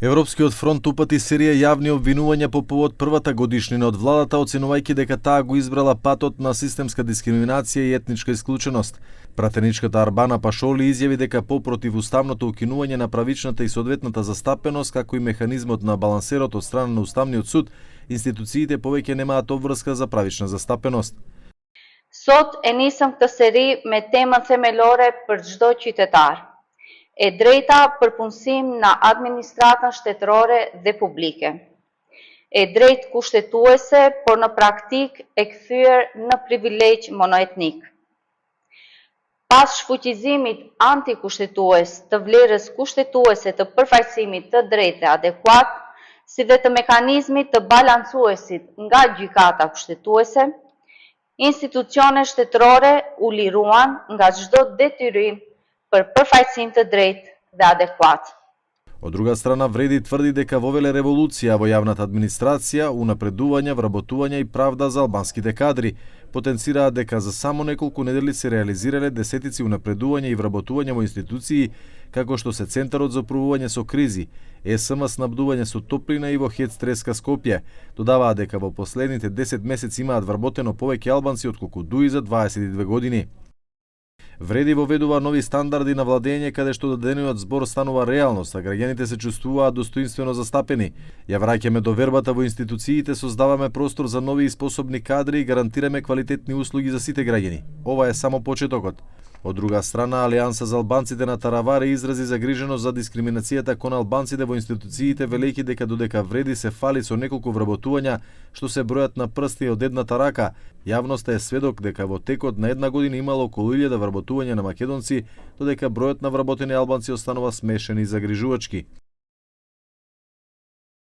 Европскиот фронт упати серија јавни обвинувања по повод првата годишнина од владата, оценувајќи дека таа го избрала патот на системска дискриминација и етничка исклученост. Пратеничката Арбана Пашоли изјави дека по противуставното укинување на правичната и соодветната застапеност, како и механизмот на балансерот од страна на Уставниот суд, институциите повеќе немаат обврска за правична застапеност. Sot e nisëm këtë seri me temën themelore për çdo qytetar. E drejta për punësim në administratën shtetërore dhe publike. E drejtë kushtetuese, por në praktik e kthyer në privilegj monoetnik. Pas shfuqizimit antikushtetues të vlerës kushtetuese të përfaqësimit të drejtë adekuat, si dhe të mekanizmit të balancuesit nga gjykata kushtetuese, institucione shtetërore u liruan nga çdo detyrim për përfaqësim të drejtë dhe adekuat. Од друга страна, Вреди тврди дека вовеле револуција во јавната администрација, унапредување, вработување и правда за албанските кадри. Потенцираат дека за само неколку недели се реализирале десетици унапредување и вработување во институции, како што се Центарот за управување со кризи, ЕСМ снабдување со топлина и во ХЕЦ Треска Скопје. Додаваат дека во последните 10 месеци имаат вработено повеќе албанци отколку дуи за 22 години. Вреди воведува нови стандарди на владење каде што дадениот збор станува реалност, а граѓаните се чувствуваат достоинствено застапени. Ја враќаме довербата во институциите, создаваме простор за нови и способни кадри и гарантираме квалитетни услуги за сите граѓани. Ова е само почетокот. Од друга страна, Алијанса за албанците на Тараваре изрази загриженост за дискриминацијата кон албанците во институциите, велејќи дека додека Вреди се фали со неколку вработувања што се бројат на прсти од едната рака, јавноста е сведок дека во текот на една година имало околу 1000 вработувања на македонци, додека бројот на вработени албанци останува смешен и загрижувачки.